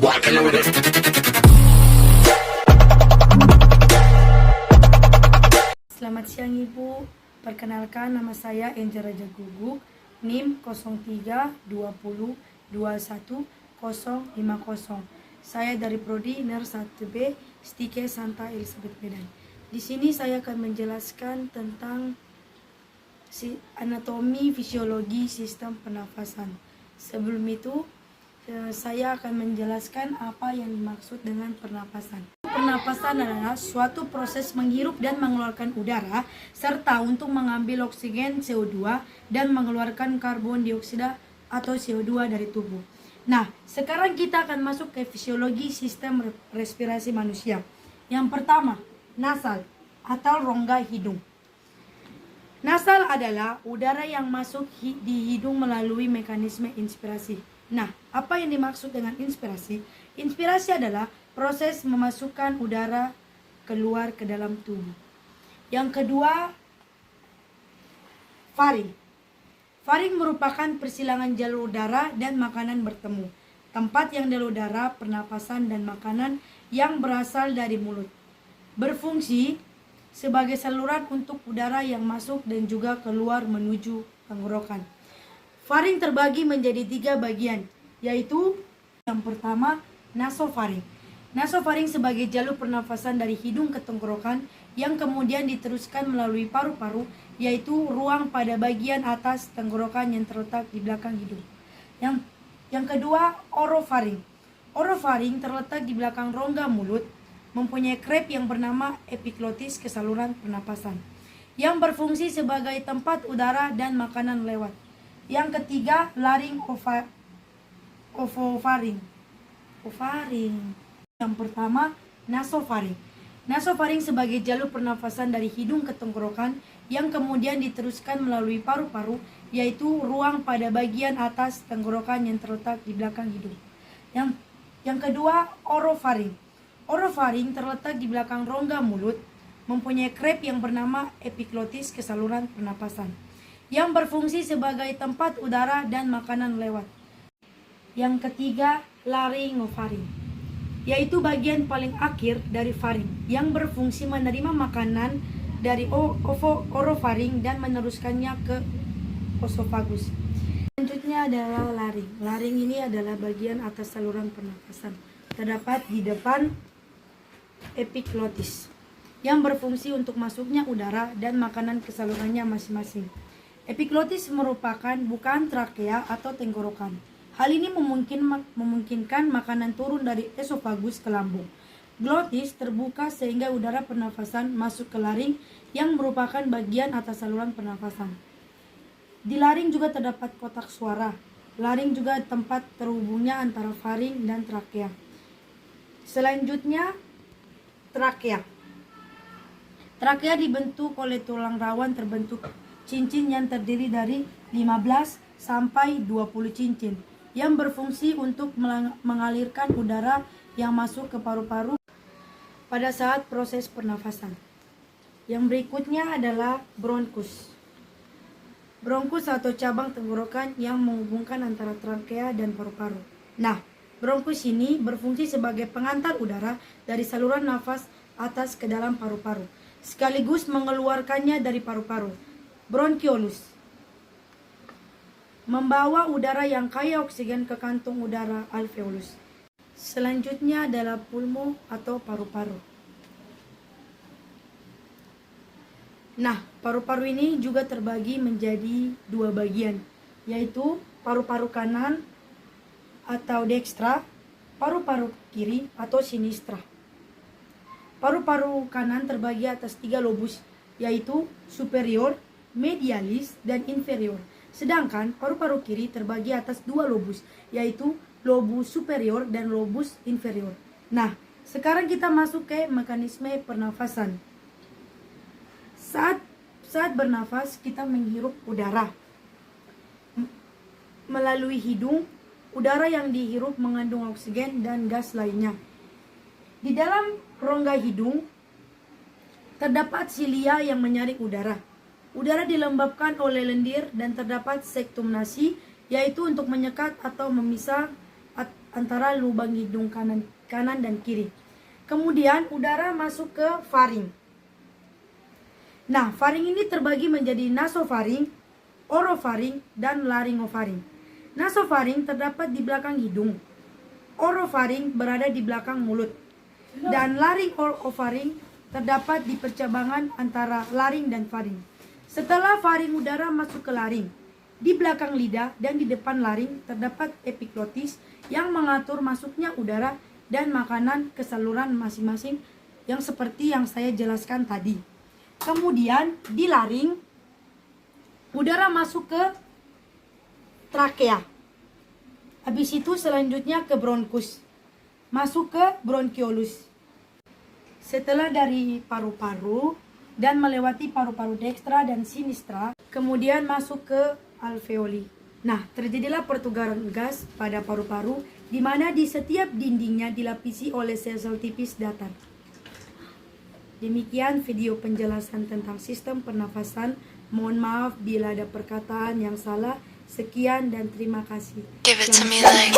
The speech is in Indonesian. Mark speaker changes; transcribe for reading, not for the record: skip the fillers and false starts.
Speaker 1: Selamat siang Ibu, perkenalkan nama saya Enja Raja Guguk, NIM 0320210050. Saya dari Prodi Ners 1B, Stike Santa Elizabeth Medan. Di sini saya akan menjelaskan tentang anatomi fisiologi sistem pernafasan. Sebelum itu, saya akan menjelaskan apa yang dimaksud dengan pernapasan. Pernapasan adalah suatu proses menghirup dan mengeluarkan udara serta untuk mengambil oksigen CO2 dan mengeluarkan karbon dioksida atau CO2 dari tubuh. Nah, sekarang kita akan masuk ke fisiologi sistem respirasi manusia. Yang pertama, nasal atau rongga hidung. Nasal adalah udara yang masuk di hidung melalui mekanisme inspirasi. Nah, apa yang dimaksud dengan inspirasi? Inspirasi adalah proses memasukkan udara keluar ke dalam tubuh. Yang kedua, faring. Faring merupakan persilangan jalur udara dan makanan bertemu. Tempat yang jalur udara, pernapasan, dan makanan yang berasal dari mulut. Berfungsi sebagai saluran untuk udara yang masuk dan juga keluar menuju tenggorokan. Faring terbagi menjadi 3 bagian, yaitu yang pertama, nasofaring. Nasofaring sebagai jalur pernafasan dari hidung ke tenggorokan yang kemudian diteruskan melalui paru-paru, yaitu ruang pada bagian atas tenggorokan yang terletak di belakang hidung. Yang kedua, orofaring. Orofaring terletak di belakang rongga mulut, mempunyai krep yang bernama epiglotis ke saluran pernapasan, yang berfungsi sebagai tempat udara dan makanan lewat. Yang ketiga, laring ovofaring. Yang pertama, nasofaring. Nasofaring sebagai jalur pernafasan dari hidung ke tenggorokan yang kemudian diteruskan melalui paru-paru, yaitu ruang pada bagian atas tenggorokan yang terletak di belakang hidung. Yang kedua, orofaring. Orofaring terletak di belakang rongga mulut, mempunyai krep yang bernama epiglotis ke saluran pernapasan, yang berfungsi sebagai tempat udara dan makanan lewat. Yang ketiga, laryngofaring, yaitu bagian paling akhir dari faring yang berfungsi menerima makanan dari orofaring dan meneruskannya ke osofagus. Selanjutnya adalah laring. Laring ini adalah bagian atas saluran pernapasan, terdapat di depan epiglotis, yang berfungsi untuk masuknya udara dan makanan ke salurannya masing-masing. Epiglotis merupakan bukaan trakea atau tenggorokan. Hal ini memungkinkan makanan turun dari esofagus ke lambung. Glotis terbuka sehingga udara pernafasan masuk ke laring yang merupakan bagian atas saluran pernafasan. Di laring juga terdapat kotak suara. Laring juga tempat terhubungnya antara faring dan trakea. Selanjutnya, trakea. Trakea dibentuk oleh tulang rawan terbentuk cincin yang terdiri dari 15 sampai 20 cincin yang berfungsi untuk mengalirkan udara yang masuk ke paru-paru pada saat proses pernafasan. Yang berikutnya adalah bronkus. Bronkus atau cabang tenggorokan yang menghubungkan antara trakea dan paru-paru. Nah, bronkus ini berfungsi sebagai pengantar udara dari saluran nafas atas ke dalam paru-paru, sekaligus mengeluarkannya dari paru-paru. Bronkiolus membawa udara yang kaya oksigen ke kantung udara alveolus. Selanjutnya adalah pulmo atau paru-paru. Nah, paru-paru ini juga terbagi menjadi 2 bagian, yaitu paru-paru kanan atau dextra, paru-paru kiri atau sinistra. Paru-paru kanan terbagi atas 3 lobus, yaitu superior, medialis, dan inferior. Sedangkan paru-paru kiri terbagi atas 2 lobus, yaitu lobus superior dan lobus inferior. Nah, sekarang kita masuk ke mekanisme pernafasan. Saat bernafas, kita menghirup udara melalui hidung. Udara yang dihirup mengandung oksigen dan gas lainnya. Di dalam rongga hidung terdapat silia yang menyaring udara. Udara dilembabkan oleh lendir dan terdapat sektum nasi, yaitu untuk menyekat atau memisah antara lubang hidung kanan dan kiri. Kemudian udara masuk ke faring. Nah, faring ini terbagi menjadi nasofaring, orofaring, dan laringofaring. Nasofaring terdapat di belakang hidung. Orofaring berada di belakang mulut. Dan laringofaring terdapat di percabangan antara laring dan faring. Setelah faring, udara masuk ke laring. Di belakang lidah dan di depan laring terdapat epiglotis yang mengatur masuknya udara dan makanan ke saluran masing-masing yang seperti yang saya jelaskan tadi. Kemudian di laring, udara masuk ke trakea. Habis itu selanjutnya ke bronkus, masuk ke bronkiolus. Setelah dari paru-paru dan melewati paru-paru dekstra dan sinistra, kemudian masuk ke alveoli. Nah, terjadilah pertukaran gas pada paru-paru di mana di setiap dindingnya dilapisi oleh sel-sel tipis datar. Demikian video penjelasan tentang sistem pernafasan. Mohon maaf bila ada perkataan yang salah. Sekian dan terima kasih.
Speaker 2: Give it to me like